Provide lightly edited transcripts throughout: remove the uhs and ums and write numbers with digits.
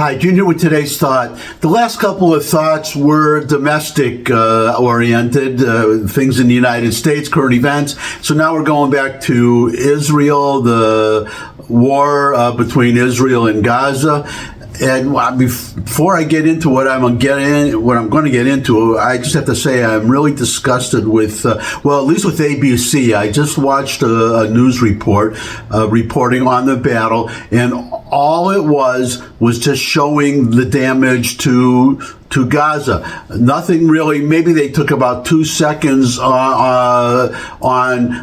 Hi, Junior with today's thought. The last couple of thoughts were domestic oriented, things in the United States, current events. So now we're going back to Israel, the war between Israel and Gaza. And before I get into what I'm going to get into, I just have to say I'm really disgusted with, at least with ABC. I just watched a news report reporting on the battle, and all it was just showing the damage to Gaza. Nothing really. Maybe they took about 2 seconds on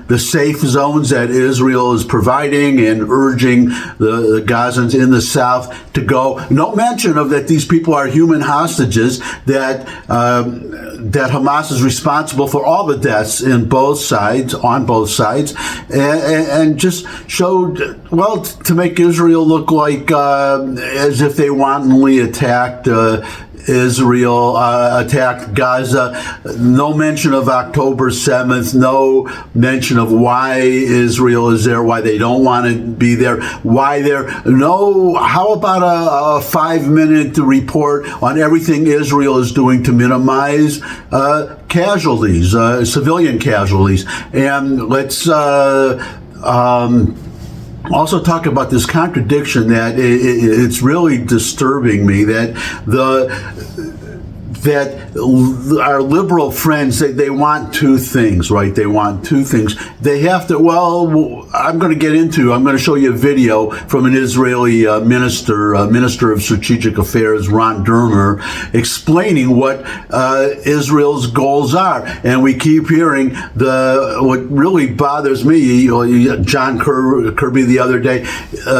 the safe zones that Israel is providing and urging the Gazans in the south to go. No mention of that these people are human hostages, that Hamas is responsible for all the deaths on both sides, and just showed, to make Israel look like as if they wantonly attacked Israel, attacked Gaza. No mention of October 7th, no mention of why Israel is there, why they don't want to be there, how about a 5-minute report on everything Israel is doing to minimize casualties, civilian casualties. And let's also talk about this contradiction that it's really disturbing me that our liberal friends, they want two things, right? They want two things. They have to, I'm going to show you a video from an Israeli Minister of Strategic Affairs, Ron Dermer, explaining what Israel's goals are. And we keep hearing what really bothers me, John Kirby the other day,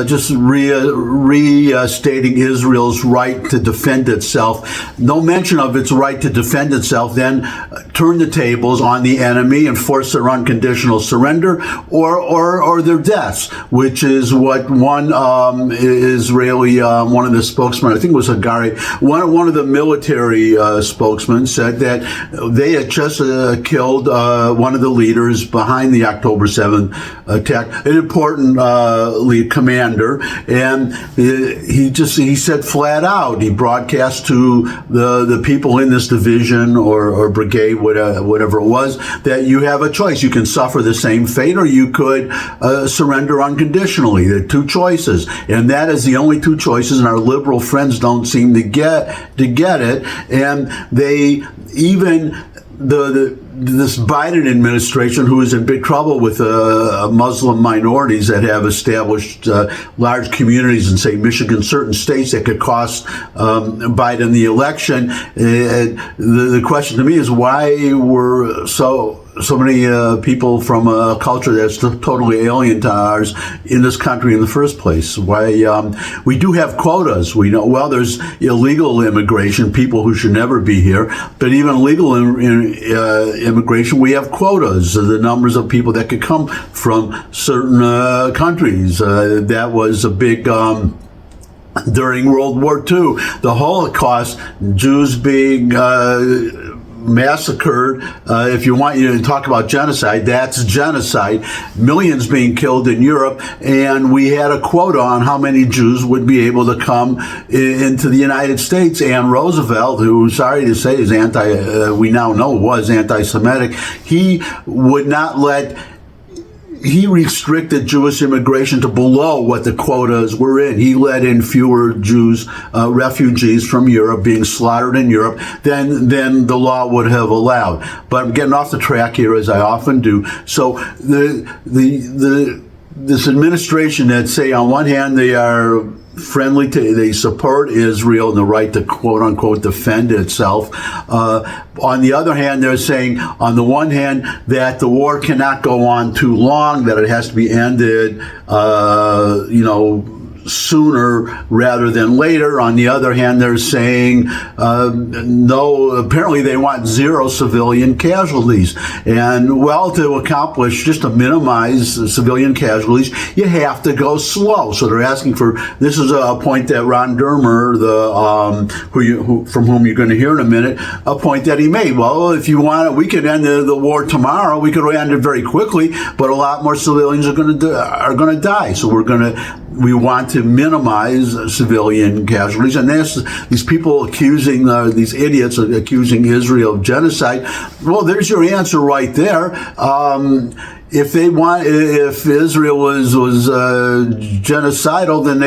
just restating Israel's right to defend itself. No mention of its right to defend itself, then turn the tables on the enemy and force their unconditional surrender or their deaths, which is what one Israeli, one of the spokesmen, I think it was Hagari, one of the military spokesmen said that they had just killed one of the leaders behind the October 7th attack, an important lead commander, and he said flat out, he broadcast to the people in this division or brigade, whatever it was, that you have a choice. You can suffer the same fate, or you could surrender unconditionally. There are two choices, and that is the only two choices. And our liberal friends don't seem to get it, and they even this Biden administration, who is in big trouble with Muslim minorities that have established large communities in, say, Michigan, certain states that could cost Biden the election. The question to me is why were so many people from a culture that's totally alien to ours in this country in the first place. Why we do have quotas. We know, there's illegal immigration, people who should never be here, but even legal immigration, we have quotas, the numbers of people that could come from certain countries. That was a big during World War II, the Holocaust, Jews being massacred. If you want to talk about genocide, that's genocide. Millions being killed in Europe, and we had a quota on how many Jews would be able to come into the United States. And Roosevelt, who, sorry to say, is we now know was anti-Semitic, he would not let. He restricted Jewish immigration to below what the quotas were in. He let in fewer Jews, refugees from Europe being slaughtered in Europe than the law would have allowed. But I'm getting off the track here, as I often do. So this administration that say on one hand they are they support Israel and the right to quote unquote defend itself. On the other hand, they're saying on the one hand that the war cannot go on too long, that it has to be ended, sooner rather than later. On the other hand, they're saying no, apparently they want zero civilian casualties. And to accomplish, just to minimize civilian casualties, you have to go slow. So they're asking for, this is a point that Ron Dermer, from whom you're going to hear in a minute, a point that he made. Well, if you want it, we could end the war tomorrow. We could end it very quickly, but a lot more civilians are going to die. So we're going to we want to minimize civilian casualties, and these people accusing these idiots accusing Israel of genocide. Well, there's your answer right there. If Israel was genocidal, then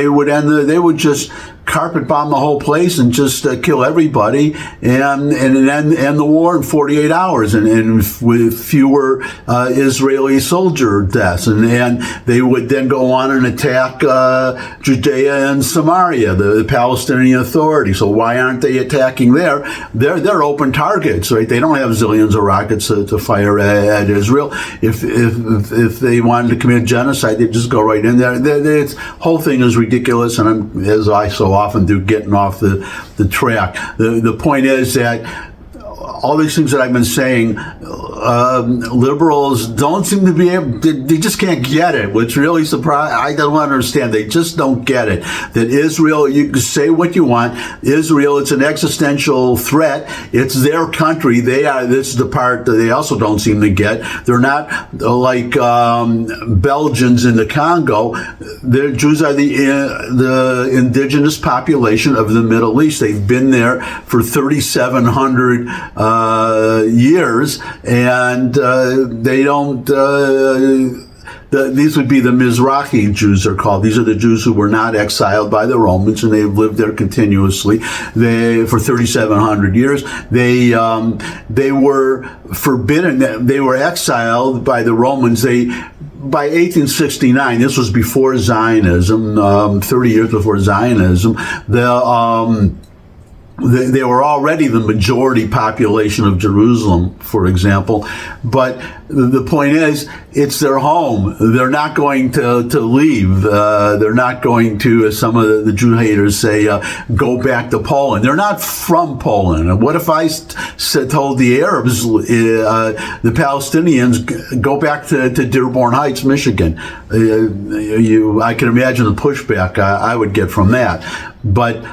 they would just carpet bomb the whole place and just kill everybody and end the war in 48 hours and with fewer Israeli soldier deaths. And they would then go on and attack Judea and Samaria, the Palestinian Authority. So why aren't they attacking there? They're open targets, right? They don't have zillions of rockets to fire at Israel. If they wanted to commit genocide, they'd just go right in there. The whole thing is ridiculous, and as I so often do, getting off the track. The point is that all these things that I've been saying, liberals don't seem to be able, they just can't get it, which really surprised. I don't understand. They just don't get it. That Israel, you can say what you want. Israel, it's an existential threat. It's their country. This is the part that they also don't seem to get. They're not like Belgians in the Congo. The Jews are the indigenous population of the Middle East. They've been there for 3,700 years, and they don't. These would be the Mizrahi Jews, are called. These are the Jews who were not exiled by the Romans, and they've lived there continuously. For 3,700 years. They were forbidden. They were exiled by the Romans. By 1869, this was before Zionism, 30 years before Zionism. They were already the majority population of Jerusalem, for example. But the point is, it's their home. They're not going to leave. They're not going to, as some of the Jew haters say, go back to Poland. They're not from Poland. And what if I told the Arabs, the Palestinians, go back to Dearborn Heights, Michigan? I can imagine the pushback I would get from that. But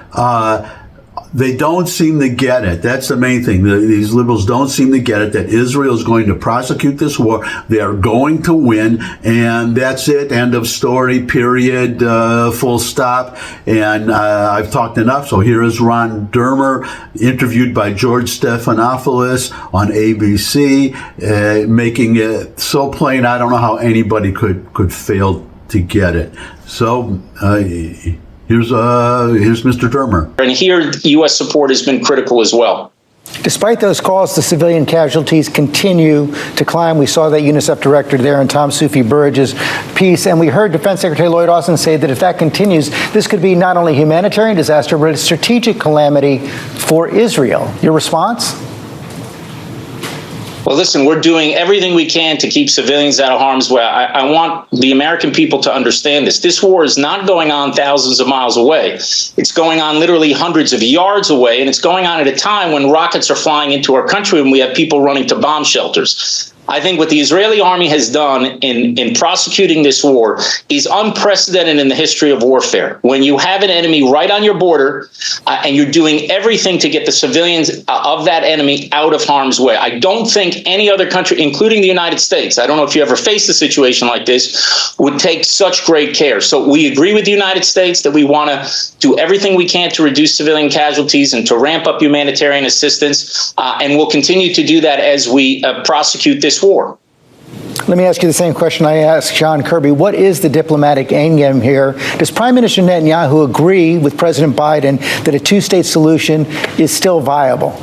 they don't seem to get it. That's the main thing. These liberals don't seem to get it, that Israel is going to prosecute this war. They are going to win, and that's it. End of story, period, full stop. And I've talked enough, so here is Ron Dermer, interviewed by George Stephanopoulos on ABC, making it so plain, I don't know how anybody could fail to get it. So, Here's Mr. Dermer. And here, U.S. support has been critical as well. Despite those calls, the civilian casualties continue to climb. We saw that UNICEF director there in Tom Sufi Burridge's piece, and we heard Defense Secretary Lloyd Austin say that if that continues, this could be not only a humanitarian disaster, but a strategic calamity for Israel. Your response? Well, listen, we're doing everything we can to keep civilians out of harm's way. I want the American people to understand this. This war is not going on thousands of miles away. It's going on literally hundreds of yards away, and it's going on at a time when rockets are flying into our country and we have people running to bomb shelters. I think what the Israeli army has done in prosecuting this war is unprecedented in the history of warfare. When you have an enemy right on your border and you're doing everything to get the civilians of that enemy out of harm's way. I don't think any other country, including the United States, I don't know if you ever faced a situation like this, would take such great care. So we agree with the United States that we want to do everything we can to reduce civilian casualties and to ramp up humanitarian assistance. And we'll continue to do that as we prosecute this war. Let me ask you the same question I asked John Kirby. What is the diplomatic endgame here? Does Prime Minister Netanyahu agree with President Biden that a two-state solution is still viable?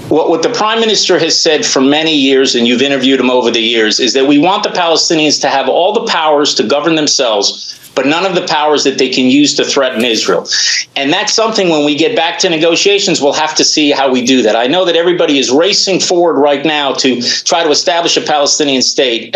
What the Prime Minister has said for many years, and you've interviewed him over the years, is that we want the Palestinians to have all the powers to govern themselves, but none of the powers that they can use to threaten Israel. And that's something when we get back to negotiations, we'll have to see how we do that. I know that everybody is racing forward right now to try to establish a Palestinian state.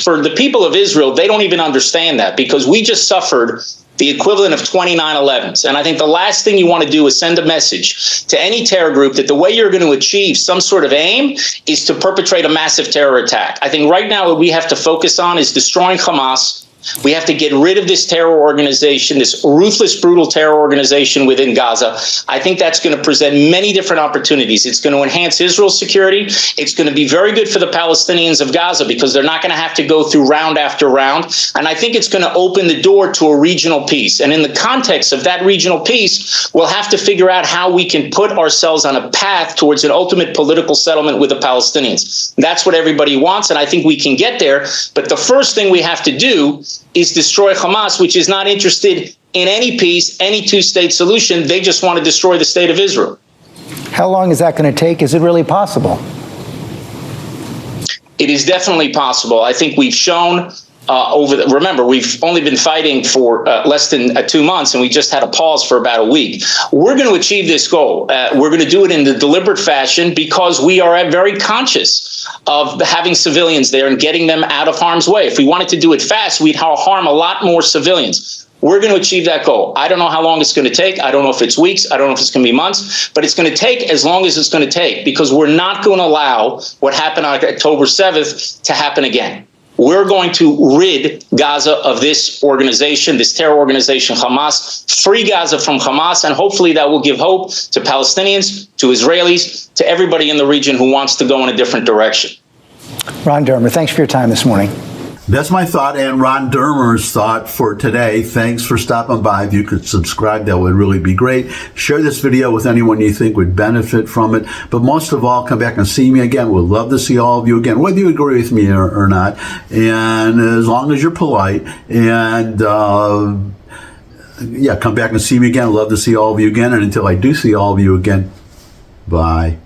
For the people of Israel, they don't even understand that, because we just suffered the equivalent of 29 11s. And I think the last thing you want to do is send a message to any terror group that the way you're going to achieve some sort of aim is to perpetrate a massive terror attack. I think right now what we have to focus on is destroying Hamas, We have to get rid of this terror organization, this ruthless, brutal terror organization within Gaza. I think that's going to present many different opportunities. It's going to enhance Israel's security. It's going to be very good for the Palestinians of Gaza because they're not going to have to go through round after round. And I think it's going to open the door to a regional peace. And in the context of that regional peace, we'll have to figure out how we can put ourselves on a path towards an ultimate political settlement with the Palestinians. That's what everybody wants, and I think we can get there. But the first thing we have to do is destroy Hamas, which is not interested in any peace, any two-state solution. They just want to destroy the state of Israel. How long is that going to take? Is it really possible? It is definitely possible. I think we've shown remember, we've only been fighting for less than 2 months, and we just had a pause for about a week. We're going to achieve this goal. We're going to do it in the deliberate fashion because we are very conscious of having civilians there and getting them out of harm's way. If we wanted to do it fast, we'd harm a lot more civilians. We're going to achieve that goal. I don't know how long it's going to take. I don't know if it's weeks. I don't know if it's going to be months, but it's going to take as long as it's going to take because we're not going to allow what happened on October 7th to happen again. We're going to rid Gaza of this organization, this terror organization, Hamas, free Gaza from Hamas, and hopefully that will give hope to Palestinians, to Israelis, to everybody in the region who wants to go in a different direction. Ron Dermer, thanks for your time this morning. That's my thought and Ron Dermer's thought for today. Thanks for stopping by. If you could subscribe, that would really be great. Share this video with anyone you think would benefit from it. But most of all, come back and see me again. We'd love to see all of you again, whether you agree with me or not. And as long as you're polite. And come back and see me again. I'd love to see all of you again. And until I do see all of you again, bye.